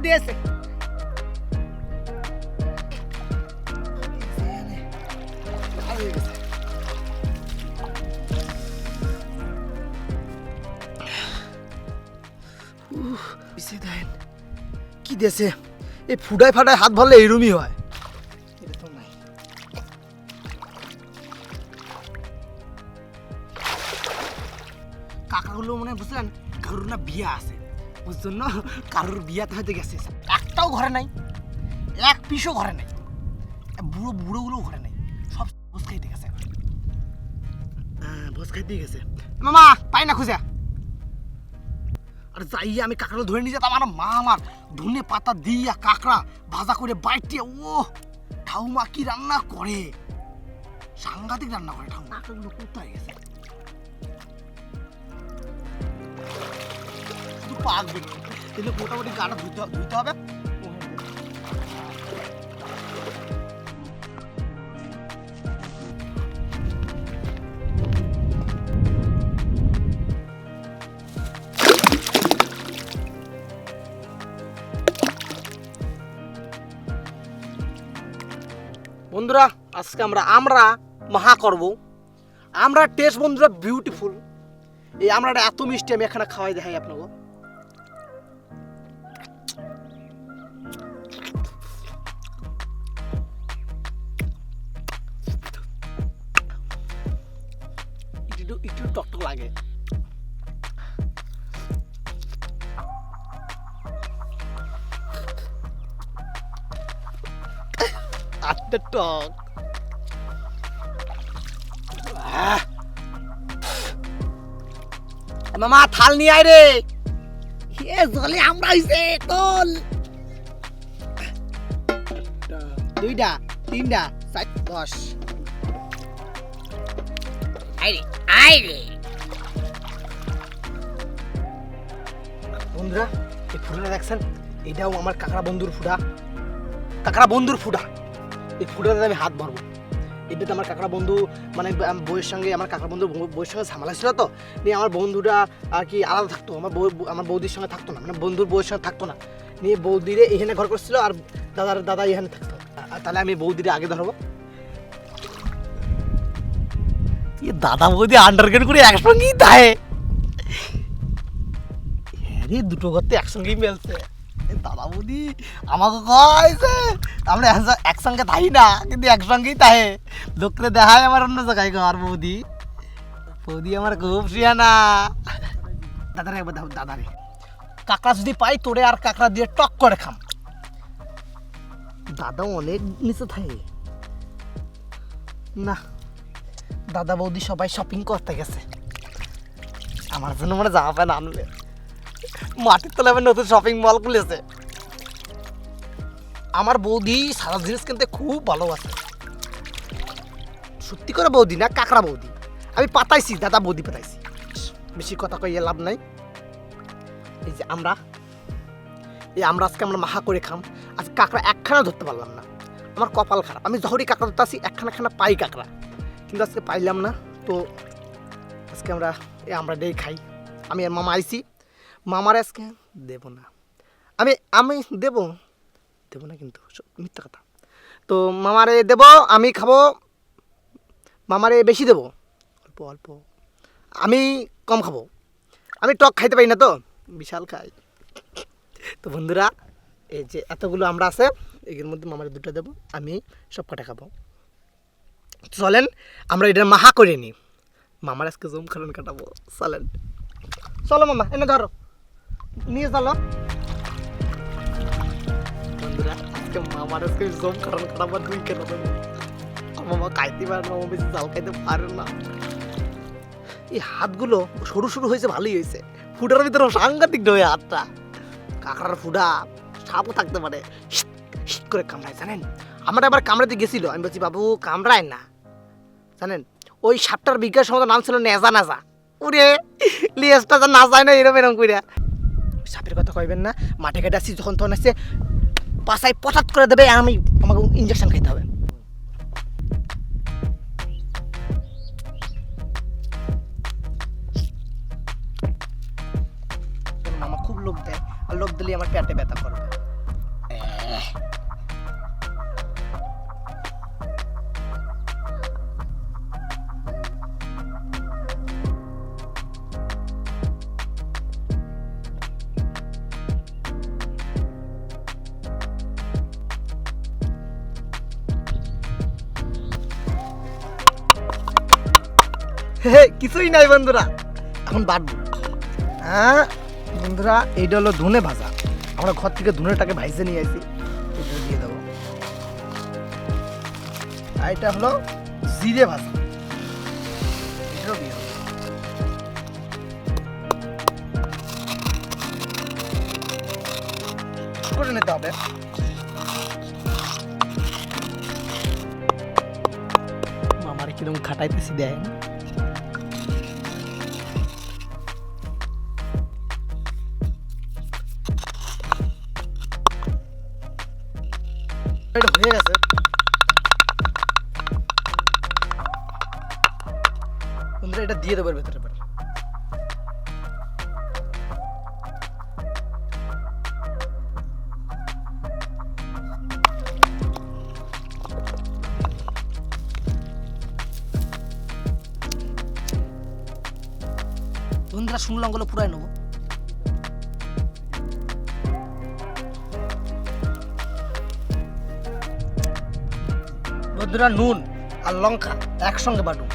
দিয়েছে। কি দেশে এই ফুটায় ফাটায় হাত ভরলে এইরমই হয়। কাকাগুলো মনে বুঝলেন কারোর না বিয়া আছে, ওর জন্য কারোর বিয়াতে হয়তো গেছে। একটাও ঘরে নাই, এক পিসও ঘরে নাই, বুড়ো বুড়োগুলোও ঘরে নাই, সব ভোজ খাইতে গেছে। ভোজ খাইতে গেছে। মামা পাই না খুঁজে। আর যাই আমি কাঁকড়া ধরে নিয়ে যেতাম, আমার মা আমার ধনে পাতা দিয়া কাঁকড়া ভাজা করে বাইটে, ও ঠাউমা কি রান্না করে, সাংঘাতিক রান্না করে ঠাউমা। কাঁকড়াগুলো কোথায় গেছে? পাকবে কিন্তু মোটামুটি গাটা ধুইতে হবে। বন্ধুরা আজকে আমরা মাহা করব। আমরা টেস্ট বন্ধুরা বিউটিফুল। এই আমরাটা এত মিষ্টি, আমি এখানে খাওয়াই দেখাই আপনাকে। একটু টকটক লাগে। আটটা টক। মামা থাল নিয়ে আয় রে, জলে আমরা হইছে তোল। দুইটা তিনটা 10। বন্ধুরা এই ফুটাটা দেখছেন, এটাও আমার কাঁকড়া বন্ধুর ফুটা। কাঁকড়া বন্ধুর ফুটা, এই ফুটাতে আমি হাত ভরবো। এটাতে আমার কাঁকড়া বন্ধু মানে বউয়ের সঙ্গে, আমার কাঁকড়া বন্ধুর বউয়ের সঙ্গে ঝামেলা ছিল, তো নিয়ে আমার বন্ধুটা আর কি আলাদা থাকতো, আমার বৌদির সঙ্গে থাকতো না, মানে বন্ধুর বউয়ের সঙ্গে থাকতো না। নিয়ে বৌদিরে এখানে ঘর করছিল আর দাদা এখানে থাকতো। তাহলে আমি বৌদিরে আগে ধরবো। দাদা বৌদি আন্ডারগ্রেড করে একসঙ্গেই থাকে। হ্যাঁ দুটো করতে একসঙ্গেই মেলছে। দাদা বৌদি আমাকে কয়েছে আমরা একসঙ্গে থাকি না, কিন্তু একসঙ্গেই থাকে। লোকরে দেখায় আমার অন্য জায়গায় ঘর। বৌদি আমার খুব শিয়ানা। দাদারে একবার দেখো, দাদারে কাঁকড়া যদি পাই তোরে আর কাঁকড়া দিয়ে টক করে খাম। দাদা অনেক নিচে থাকে না, দাদা বৌদি সবাই শপিং করতে গেছে। আমার জন্য মানে জামা প্যান্ট আনলে, মাটির তলায় নতুন শপিং মল খুলেছে। আমার বৌদি সারা জিনিস কিনতে খুব ভালোবাসে। সত্যি করে বৌদি না, কাঁকড়া বৌদি। আমি পাতাইছি, দাদা বৌদি পাতাইছি। বেশি কথা কইয়ে লাভ নাই। এই যে আমরা আজকে আমরা মাহা করে খাম। আজকে কাঁকড়া একখানা ধরতে পারলাম না, আমার কপাল খারাপ। আমি যখনই কাঁকড়া ধরতে আসি একখানা পাই কাঁকড়া, কিন্তু আজকে পাইলাম না। তো আজকে আমরা ডেই খাই। আমি আর মামা আইছি, মামার আজকে দেব না। আমি দেব না, কিন্তু মিথ্যা কথা। তো মামারে দেব, আমি খাবো। মামারে বেশি দেব, অল্প অল্প। আমি কম খাবো, আমি টক খাইতে পারি না, তো বিশাল খাই। তো বন্ধুরা এই যে এতগুলো আমরা আছে, এর মধ্যে মামারে দুটো দেবো, আমি সব কটা খাবো। চলেন আমরা এটা মাহা করে নিই। মামার আজকে জম খারান কাটাবো। চলেন, চলো মামা এনে ধরো, নিয়ে চলো। বন্ধুরা আজকে মামার আজকে জম খারান কাটাবো। দুই কেন মামা খাইতে পারে না, মামা বেশি জাল খাইতে পারে না। এই হাতগুলো সরু হয়েছে, ভালোই হয়েছে। ফুটার ভিতরে সাংঘাতিক ঢোয়ে হাতটা। কাঁকড়ার ফুটা সাপও থাকতে পারে, শীত করে কামড়ায় জানেন। আমরা এবার কামড়াতে গেছিল, আমি বলছি বাবু কামড়ায় না জানেন। ওই সাপটার বিজ্ঞান সম্মত নাম ছিল নেজা। ওরে লিয়েসটা না যায় না, এরম কইরা। সাপের কথা কইবেন না, মাঠে ঘাটে আসছি যখন তখন আসছে পাশায় পটাত করে দেবে, আমাকে ইঞ্জেকশন খাইতে হবে। মামা খুব লোভ দেয়, আর লোভ দিলে আমার পেটে ব্যথা করবে। কিছুই নাই বন্ধুরা, এখন বাটবো। হ্যাঁ বন্ধুরা, এইটা হলো ধনে ভাজা। আমরা ঘর থেকে ধনেটাকে ভাইজে নিয়ে আসি, এটা দিয়ে দেবো। আর এটা হলো জিরে ভাজা, এটাও দিয়ে দেবো। করে নিতে হবে। মামারে কিরকম খাটাইতেছি দেন। এটা হয়ে গেছে। বন্ধুরা এটা দিয়ে দেবো এর ভেতরে। বন্ধুরা শুকনো লঙ্কাগুলো পুরাই নেবো। বন্ধুরা নুন আর লঙ্কা একসঙ্গে বাটু।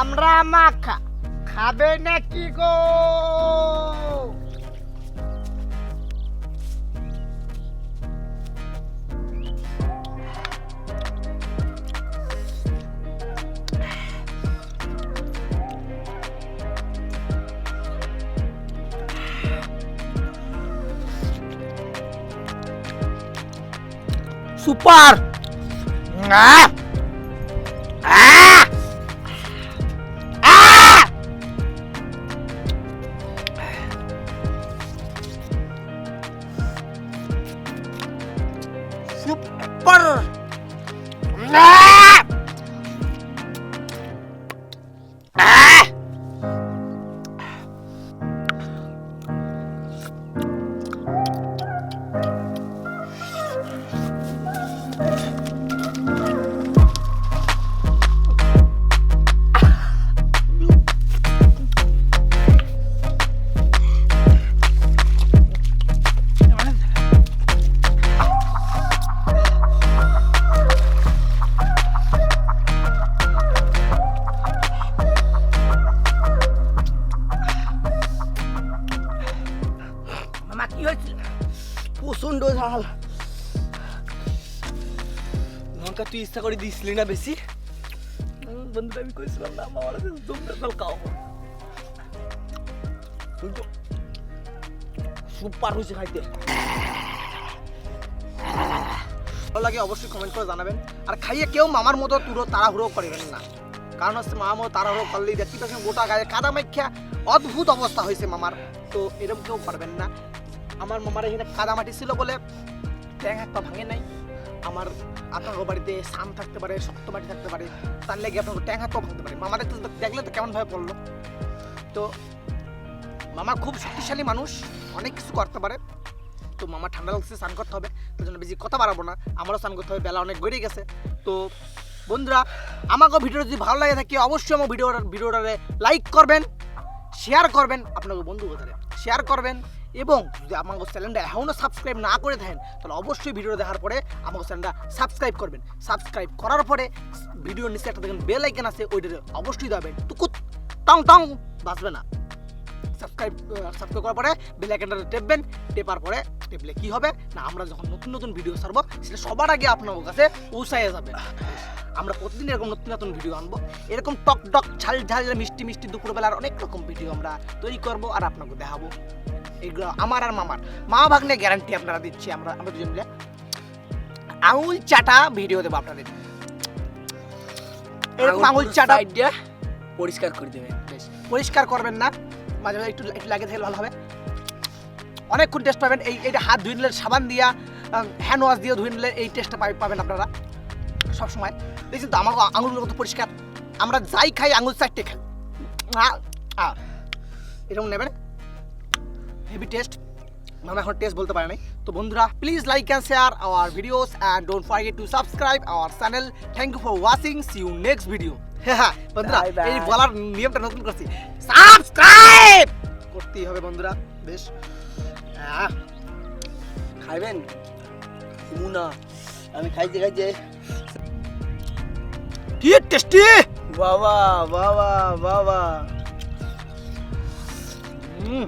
আমরা মাখা খাবে নাকি গো? সুপার। সুপার। প্রচন্ড ঝাল লঙ্কা। তুই ইচ্ছা করে দিসলি না বেশি। বন্ধুরা আমি কইছিলাম না আমার জমে জল খাওয়াবো। সুপার হয়েছে খাইতে। ভালো লাগে অবশ্যই কমেন্ট করে জানাবেন। আর খাইয়ে কেউ মামার মতো তুলো তাড়াহুড়ো করবেন না, কারণ হচ্ছে মামার মতো তাড়াহুড়ো করলেই দেখতে পাচ্ছেন গোটা গায়ে কাদা মাইখা অদ্ভুত অবস্থা হয়েছে মামার। তো এরকম কেউ পারবেন না। আমার মামার এখানে কাদা মাটি ছিল বলে ট্যাং হাত পা ভাঙে নাই। আমার আপনার বাড়িতে সাম থাকতে পারে, শক্ত মাটি থাকতে পারে, তার লেগে আপনার ট্যাং হাত পা ভাঙতে পারে। মামাদের তো দেখলে তো কেমনভাবে পড়লো। তো মামা খুব শক্তিশালী মানুষ, অনেক কিছু করতে পারে। তো মামা ঠান্ডা লাগছে, স্নান করতে হবে, তার জন্য বেশি কথা বাড়াবো না। আমারও স্নান করতে হবে, বেলা অনেক গড়িয়ে গেছে। তো বন্ধুরা আমাকে ভিডিও যদি ভালো লাগে থাকে অবশ্যই আমার ভিডিওটারে লাইক করবেন, শেয়ার করবেন, আপনার বন্ধুদের শেয়ার করবেন। এবং যদি আমাকে চ্যানেলটা এখনও সাবস্ক্রাইব না করে থাকেন তাহলে অবশ্যই ভিডিও দেখার পরে আমাকে চ্যানেলটা সাবস্ক্রাইব করবেন। সাবস্ক্রাইব করার পরে ভিডিওর নিচে একটা দেখেন বেল আইকন আছে, ওইটাতে অবশ্যই দেবেন। টুকুত টং টং বাজবে না। সাবস্ক্রাইব করার পরে বেল আইকনটা টেপবেন। টেপার পরে টেপলে কি হবে না, আমরা যখন নতুন নতুন ভিডিও ছাড়বো সেটা সবার আগে আপনার কাছে পৌঁছায় যাবে। আমরা প্রতিদিন এরকম নতুন নতুন ভিডিও আনবো, এরকম টক টক ঝাল ঝাল মিষ্টি মিষ্টি দুপুরবেলার অনেক রকম ভিডিও আমরা তৈরি করবো আর আপনাকে দেখাবো। এগুলো আমার আর মামার মা ভাগ্নে গ্যারান্টি আপনারা দিচ্ছি। আমরা দুজন মিলে আঙুল চাটা ভিডিও দেবো আপনাদের। এরকম আঙুল চাটা পরিষ্কার করে দেবেন। বেশ পরিষ্কার করবেন না, মাঝে মাঝে একটু লাগিয়ে থাকলে ভালো হবে। অনেকক্ষণ টেস্ট পাবেন। এইটা হাত ধুয়ে নিলে সাবান দিয়া, হ্যান্ড ওয়াশ দিয়ে ধুয়ে নিলে এই টেস্টটা পাবেন আপনারা সবসময়। দেখছেন তো আমার আঙুলগুলো কত পরিষ্কার। আমরা যাই খাই আঙুল চারটে খাই। এরকম নেবেন। হেভি টেস্ট, আমরা এখন টেস্ট বলতে পারি নাই। তো বন্ধুরা please like and share our videos and don't forget to subscribe our channel. Thank you for watching, see you next video. হ্যাঁ বন্ধুরা, Bye bye. এই বলার নিয়মটা নতুন করছি, সাবস্ক্রাইব করতেই হবে বন্ধুরা। বেশ খাইবেন? মুনা আমি খাইতে খাইতে কি টেস্টি। বাবা বাবা বাবা। হুম